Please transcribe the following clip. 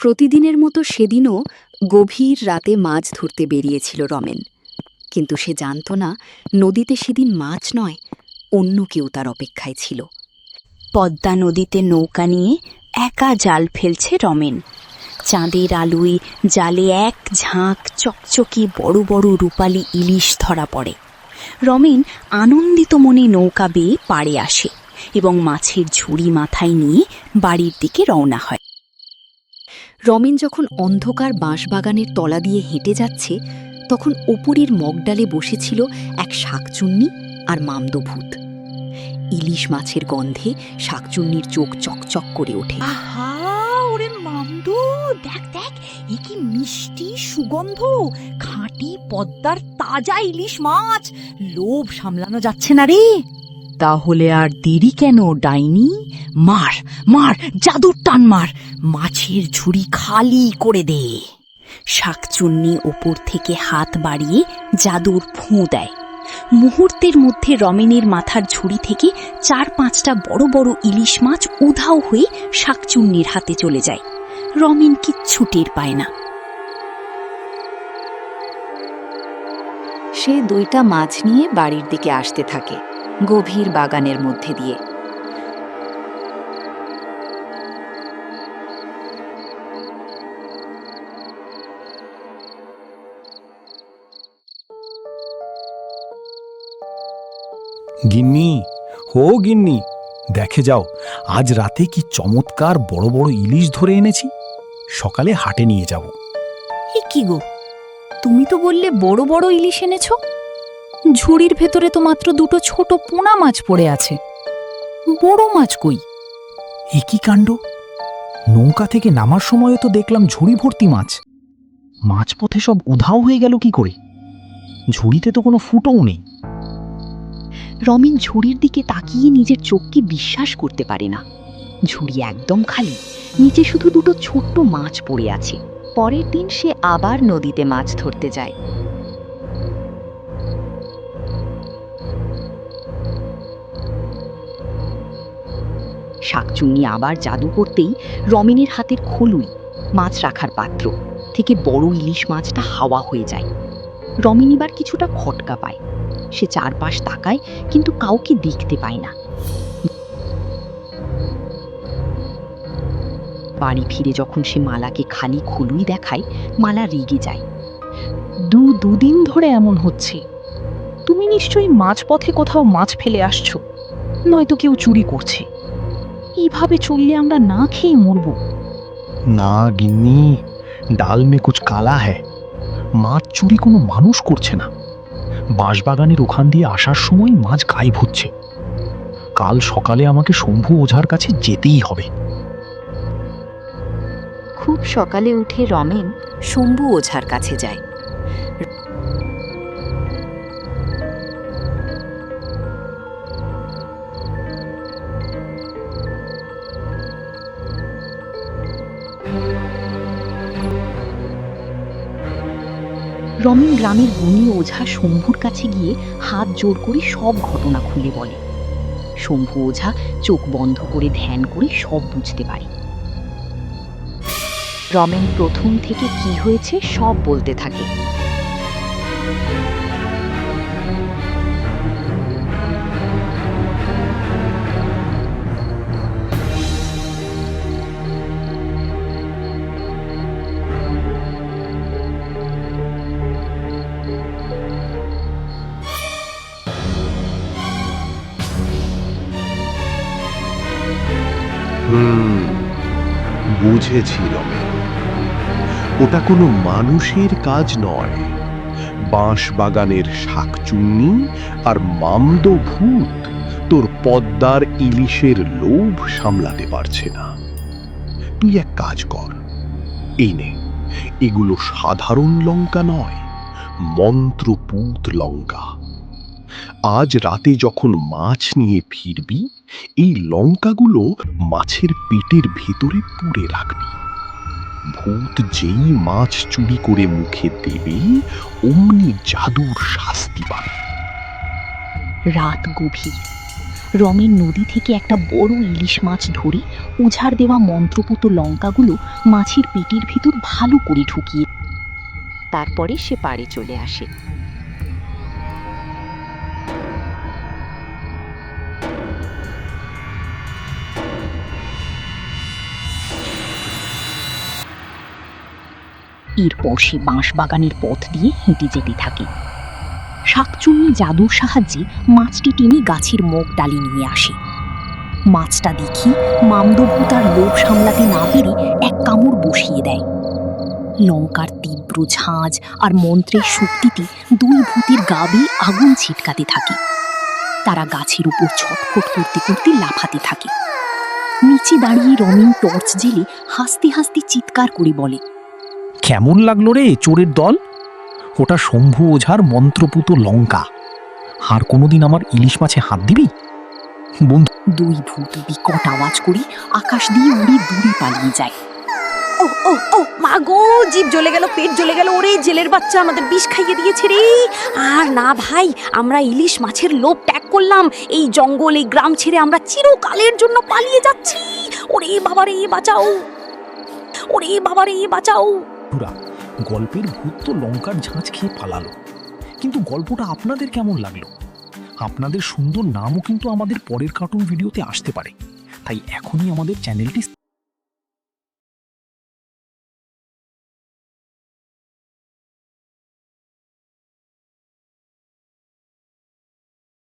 প্রতিদিনের মতো সেদিনও গভীর রাতে মাছ ধরতে বেরিয়েছিল রমেন। কিন্তু সে জানত না নদীতে সেদিন মাছ নয়, অন্য কেউ তার অপেক্ষায় ছিল। পদ্মা নদীতে নৌকা নিয়ে একা জাল ফেলছে রমেন। চাঁদের আলোয় জালে এক ঝাঁক চকচকে বড় বড় রূপালি ইলিশ ধরা পড়ে। রমেন আনন্দিত মনে নৌকা বেয়ে পাড়ে আসে এবং মাছের ঝুড়ি মাথায় নিয়ে বাড়ির দিকে রওনা হয়। রমেন যখন অন্ধকার বাঁশবাগানের তলা দিয়ে হেঁটে যাচ্ছে, তখন ওপরের মগডালে বসেছিল এক শাকচুন্নি আর মামদভূত। ইলিশ মাছের গন্ধে শাকচুন্নির চোখ চকচক করে ওঠে। আহা, ওরে মামদু, দেখ দেখ, এ কি মিষ্টি সুগন্ধ! খাঁটি পদ্মার তাজা ইলিশ মাছ, লোভ সামলানো যাচ্ছে না রে। তাহলে আর দেরি কেন ডাইনি? মার মার, জাদুর টান মার, মাছের ঝুড়ি খালি করে দে। শাকচুন্নি ওপর থেকে হাত বাড়িয়ে জাদুর ফোঁ দেয়। মুহূর্তের মধ্যে রমেনের মাথার ঝুড়ি থেকে 4-5টা বড় বড় ইলিশ মাছ উধাও হয়ে শাকচুন্নির হাতে চলে যায়। রমেন কিচ্ছু টের পায় না। সে 2টা মাছ নিয়ে বাড়ির দিকে আসতে থাকে, গভীর বাগানের মধ্যে দিয়ে। গিন্নি, হো গিন্নি, দেখে যাও আজ রাতে কি চমৎকার বড় বড় ইলিশ ধরে এনেছি। সকালে হাটে নিয়ে যাব। এ কি গো, তুমি তো বললে বড় বড় ইলিশ এনেছো। ঝুড়ির ভেতরে তো মাত্র 2টো ছোট পোনা মাছ পড়ে আছে, বড় মাছ কই? এ কি কাণ্ড! নৌকা থেকে নামার সময়ও তো দেখলাম ঝুড়ি ভর্তি মাছ। মাঝপথে সব উধাও হয়ে গেল কি করে? ঝুড়িতে তো কোনো ফুটোও নেই। রমেন ঝুড়ির দিকে তাকিয়ে নিজের চোখকে বিশ্বাস করতে পারে না। ঝুড়ি একদম খালি, নিচে শুধু 2টো ছোট্ট মাছ পড়ে আছে। পরের দিন সে আবার নদীতে মাছ ধরতে যায়। শাকচুন্নি আবার জাদু করতেই রমেনের হাতের খোলুই, মাছ রাখার পাত্র, থেকে বড় ইলিশ মাছটা হাওয়া হয়ে যায়। রমেন এবার কিছুটা খটকা পায়। সে চারপাশ তাকায়, কিন্তু কাউকে দেখতে পায় না। বাড়ি ফিরে যখন সে মালাকে খালি খোলুই দেখায়, মালা রেগে যায়। দুদিন ধরে এমন হচ্ছে। তুমি নিশ্চয়ই মাঝপথে কোথাও মাছ ফেলে আসছো, নয়তো কেউ চুরি করছে। এইভাবে চললে আমরা না খেয়ে মরব। না গিন্নি, ডাল মে কুছ কালা হ্যায়। মাছ চুরি কোনো মানুষ করছে না। বাঁশবাগানের ওখান দিয়ে আসার সময় মাছ গায়েব হচ্ছে। কাল সকালে আমাকে শম্ভু ওঝার কাছে যেতেই হবে। খুব সকালে উঠে রমেন শম্ভু ওঝার কাছে যায়। রমেন গ্রামের গুণী ওঝা শম্ভুর কাছে গিয়ে হাত জোড় করে সব ঘটনা খুলে বলে। শম্ভু ওঝা চোখ বন্ধ করে ধ্যান করে সব বুঝতে পারে। রমেন প্রথম থেকে কি হয়েছে সব বলতে থাকে। বুঝেছি রমেন, ওটা কোনো মানুষের কাজ নয়। বাঁশবাগানের শাকচুন্নি আর মামদভূত তোর পদ্মার ইলিশের লোভ সামলাতে পারছে না। তুই এক কাজ কর, এই নে, এগুলো সাধারণ লঙ্কা নয়, মন্ত্রপুত লঙ্কা। আজ রাতে যখন মাছ নিয়ে ফিরবি, এই লঙ্কাগুলো মাছের পেটের ভেতরে পুড়ে রাখবি। ভূত যেই মাছ চুরি করে মুখে দেবে, অমনি জাদুর শাস্তি পাবে। রাত গভীর, রমেন নদী থেকে একটা বড় ইলিশ মাছ ধরে উঝাড় দেওয়া মন্ত্রপুত লঙ্কাগুলো মাছের পেটির ভিতর ভালো করে ঢুকিয়ে তারপরে সে পাড়ে চলে আসে। এরপর সে বাঁশবাগানের পথ দিয়ে হেঁটে যেতে থাকে। শাকচুন্নি জাদুর সাহায্যে মাছটি টেনে গাছের মগ ডালে নিয়ে আসে। মাছটা দেখি মামদভূত আর লোভ সামলাতে না পেরে এক কামড় বসিয়ে দেয়। লঙ্কার তীব্র ঝাঁঝ আর মন্ত্রের শক্তিতে দুই ভূতের গা বেয়ে আগুন ছিটকাতে থাকে। তারা গাছের উপর ছটফট করতে করতে লাফাতে থাকে। নিচে দাঁড়িয়ে রমেন টর্চ জেলে হাসতে হাসতে চিৎকার করে বলে, কেমন লাগলো রে চোরের দল? ওটা শম্ভু ওঝার মন্ত্রপুত লঙ্কা। আর কোনোদিন আমার ইলিশ মাছে হাত দিবি বন্ধু? দুই ভূত বিকট আওয়াজ করে আকাশ দিয়ে উড়ে দূরে পালিয়ে যায়। ও ও ও মা গো, জিভ জ্বলে গেল, পেট জ্বলে গেল, ওরে জেলের বাচ্চা আমাদের বিষ খাইয়ে দিয়েছে রে। আর না ভাই, আমরা ইলিশ মাছের লোভ ত্যাগ করলাম, এই জঙ্গল এই গ্রাম ছেড়ে আমরা চিরকালের জন্য পালিয়ে যাচ্ছি। ওরে বাবা রে বাঁচাও, ওরে বাবা রে বাঁচাও। গল্পের ভূত তো লঙ্কার ঝাঁঝ খেয়ে পালালো, কিন্তু গল্পটা আপনাদের কেমন লাগলো? আপনাদের সুন্দর নামও কিন্তু আমাদের পরের কার্টুন ভিডিওতে আসতে পারে, তাই এখনই আমাদের চ্যানেলটি